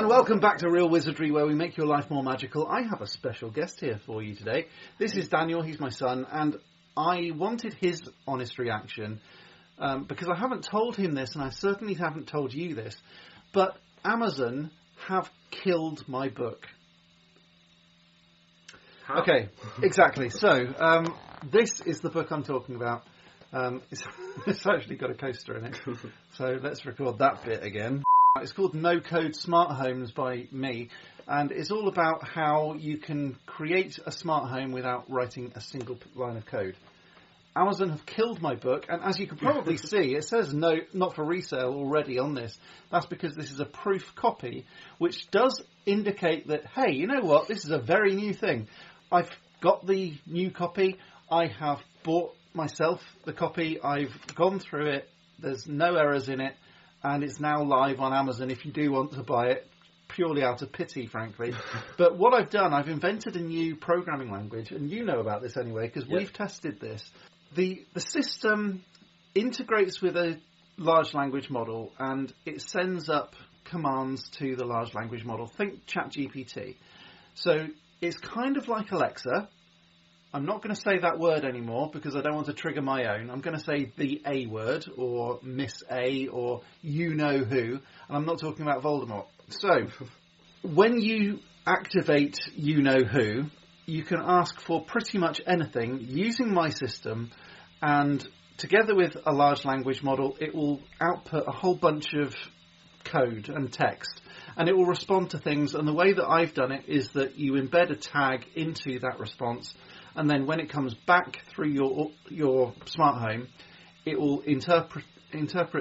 and welcome back to Real Wizardry, where we make your life more magical. I have a special guest here for you today. This is Daniel, he's my son, and I wanted his honest reaction, because I haven't told him this, and I certainly haven't told you this, but Amazon have killed my book. How? Okay, exactly. So, this is the book I'm talking about. It's actually got a coaster in it, so let's record that bit again. It's called No Code Smart Homes by me, and it's all about how you can create a smart home without writing a single line of code. Amazon have killed my book, and as you can probably see, it says no, not for resale already on this. That's because this is a proof copy, which does indicate that, hey, you know what, this is a very new thing. I've got the new copy, I have bought myself the copy, I've gone through it, there's no errors in it, and it's now live on Amazon if you do want to buy it, purely out of pity, frankly. But what I've done, I've invented a new programming language, and you know about this anyway, because we've tested this. The system integrates with a large language model, and it sends up commands to the large language model. Think ChatGPT. So it's kind of like Alexa. I'm not going to say that word anymore because I don't want to trigger my own. I'm going to say the A word, or Miss A, or you know who, and I'm not talking about Voldemort. So, when you activate you know who, you can ask for pretty much anything using my system, and together with a large language model, it will output a whole bunch of code and text, and it will respond to things. And the way that I've done it is that you embed a tag into that response, and then when it comes back through your smart home, it will interpret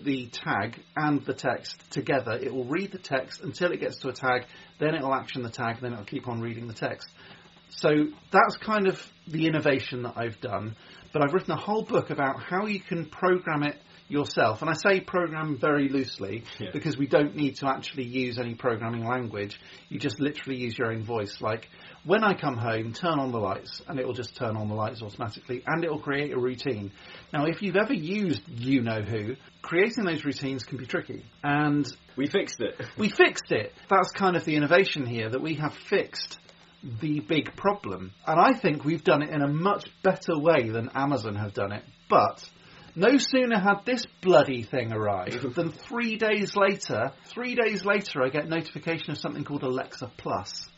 the tag and the text together. It will read the text until it gets to a tag, then it will action the tag, then it will keep on reading the text. So that's kind of the innovation that I've done. But I've written a whole book about how you can program it yourself. And I say program very loosely because we don't need to actually use any programming language. You just literally use your own voice. Like, when I come home, turn on the lights, and it will just turn on the lights automatically, and it will create a routine. Now, if you've ever used you know who, creating those routines can be tricky. And we fixed it. We fixed it. That's kind of the innovation here, that we have fixed the big problem. And I think we've done it in a much better way than Amazon have done it. But no sooner had this bloody thing arrived than 3 days later, I get notification of something called Alexa Plus.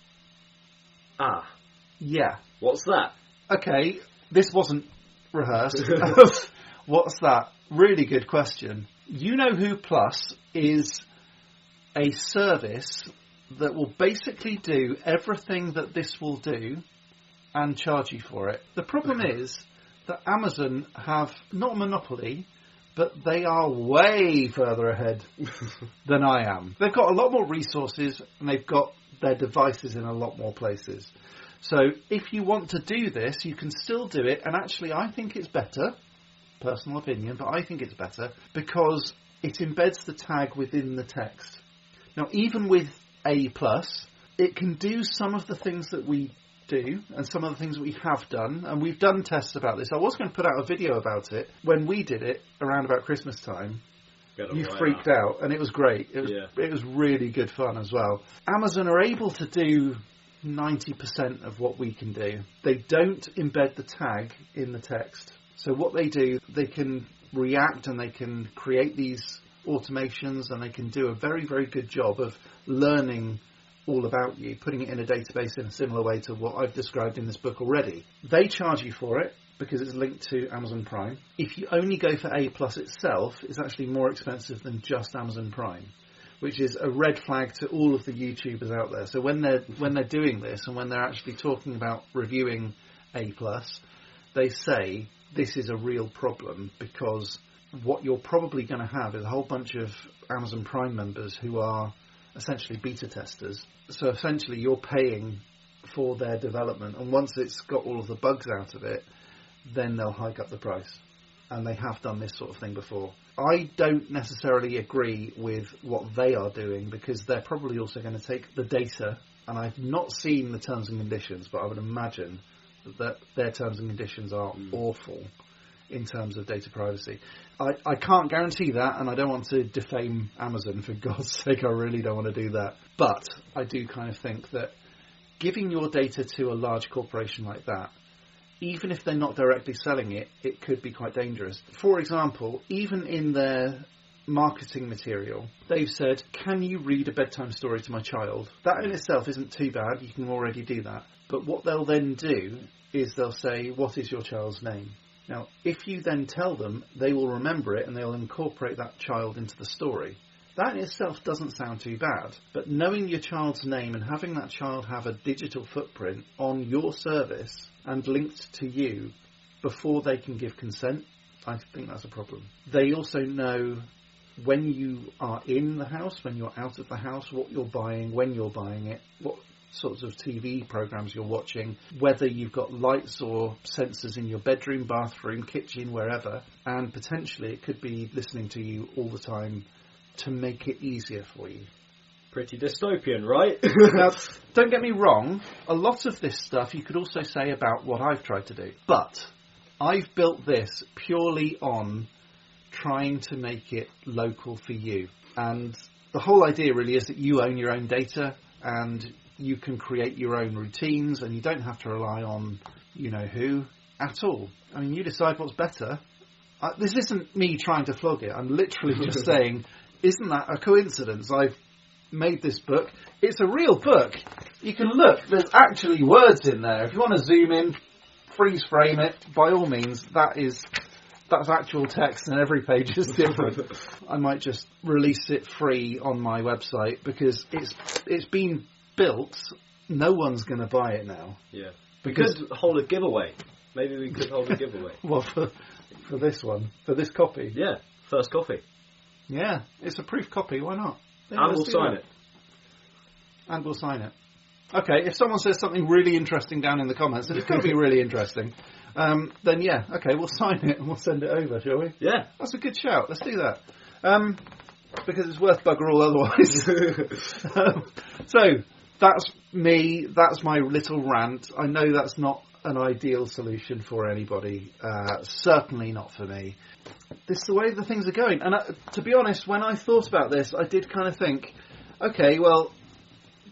Ah. Yeah. What's that? Okay, this wasn't rehearsed. What's that? Really good question. You Know Who Plus is a service that will basically do everything that this will do and charge you for it. The problem is that Amazon have not a monopoly, but they are way further ahead than I am. They've got a lot more resources, and they've got their devices in a lot more places. So if you want to do this, you can still do it, and actually I think it's better, personal opinion, but I think it's better because it embeds the tag within the text. Now, even with A+, it can do some of the things that we do and some of the things that we have done, and we've done tests about this. I was going to put out a video about it when we did it around about Christmas time. You freaked out, and it was great. It was really good fun as well. Amazon are able to do 90% of what we can do. They don't embed the tag in the text. So what they do, they can react and they can create these automations, and they can do a very, very good job of learning all about you, putting it in a database in a similar way to what I've described in this book already. They charge you for it because it's linked to Amazon Prime. If you only go for A+ itself, it's actually more expensive than just Amazon Prime, which is a red flag to all of the YouTubers out there. So when they're doing this, and when they're actually talking about reviewing A+, they say this is a real problem, because what you're probably going to have is a whole bunch of Amazon Prime members who are essentially beta testers. So essentially you're paying for their development, and once it's got all of the bugs out of it, then they'll hike up the price. And they have done this sort of thing before. I don't necessarily agree with what they are doing, because they're probably also going to take the data, and I've not seen the terms and conditions, but I would imagine that their terms and conditions are awful in terms of data privacy. I can't guarantee that, and I don't want to defame Amazon, for God's sake. I really don't want to do that. But I do kind of think that giving your data to a large corporation like that, even if they're not directly selling it, it could be quite dangerous. For example, even in their marketing material, they've said, can you read a bedtime story to my child? That in itself isn't too bad. You can already do that. But what they'll then do is they'll say, what is your child's name? Now, if you then tell them, they will remember it and they'll incorporate that child into the story. That in itself doesn't sound too bad. But knowing your child's name and having that child have a digital footprint on your service and linked to you before they can give consent, I think that's a problem. They also know when you are in the house, when you're out of the house, what you're buying, when you're buying it, what sorts of TV programs you're watching, whether you've got lights or sensors in your bedroom, bathroom, kitchen, wherever, and potentially it could be listening to you all the time to make it easier for you. Pretty dystopian, right? Now, don't get me wrong, a lot of this stuff you could also say about what I've tried to do, but I've built this purely on trying to make it local for you. And the whole idea really is that you own your own data and you can create your own routines and you don't have to rely on you-know-who at all. I mean, you decide what's better. This isn't me trying to flog it. I'm literally just saying, isn't that a coincidence? I've made this book. It's a real book. You can look. There's actually words in there. If you want to zoom in, freeze frame it, by all means, that's actual text and every page is different. I might just release it free on my website because it's been built. No one's going to buy it now. Yeah. We could hold a giveaway. Maybe we could hold a giveaway. Well, for this one, for this copy. Yeah, first copy. Yeah, it's a proof copy. Why not? Yeah, and we'll sign it. And we'll sign it. Okay, if someone says something really interesting down in the comments, and it's going to be really interesting, then yeah, okay, we'll sign it and we'll send it over, shall we? Yeah. That's a good shout. Let's do that. Because it's worth bugger all otherwise. So, that's me. That's my little rant. I know that's not an ideal solution for anybody. Certainly not for me. This is the way the things are going. And to be honest, when I thought about this, I did kind of think, okay, well,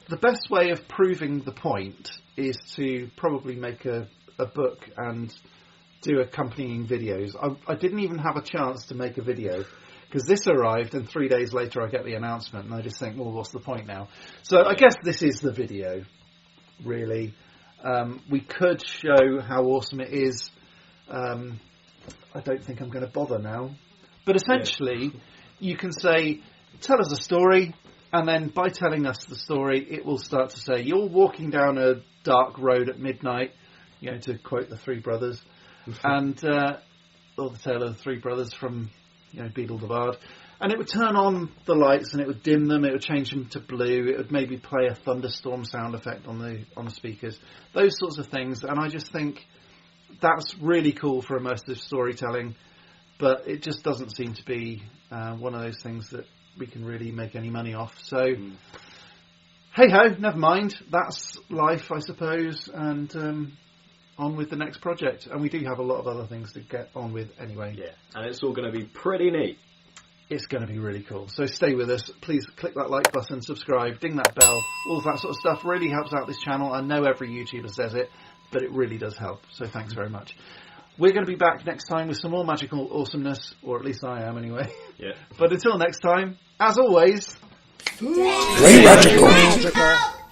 the best way of proving the point is to probably make a book and do accompanying videos. I didn't even have a chance to make a video because this arrived and 3 days later I get the announcement and I just think, well, what's the point now? So I guess this is the video, really. We could show how awesome it is. I don't think I'm going to bother now. But essentially, you can say, tell us a story, and then by telling us the story, it will start to say, you're walking down a dark road at midnight, to quote the Three Brothers, and or the tale of the Three Brothers from Beadle the Bard, and it would turn on the lights and it would dim them, it would change them to blue, it would maybe play a thunderstorm sound effect on the speakers, those sorts of things. And I just think that's really cool for immersive storytelling, but it just doesn't seem to be one of those things that we can really make any money off. So hey ho, never mind, that's life, I suppose, and on with the next project. And we do have a lot of other things to get on with anyway. Yeah, and it's all going to be pretty neat. It's going to be really cool. So stay with us. Please click that like button, subscribe, ding that bell. All of that sort of stuff really helps out this channel. I know every YouTuber says it, but it really does help. So thanks very much. We're going to be back next time with some more magical awesomeness, or at least I am anyway. Yeah. But until next time, as always, Stay magical.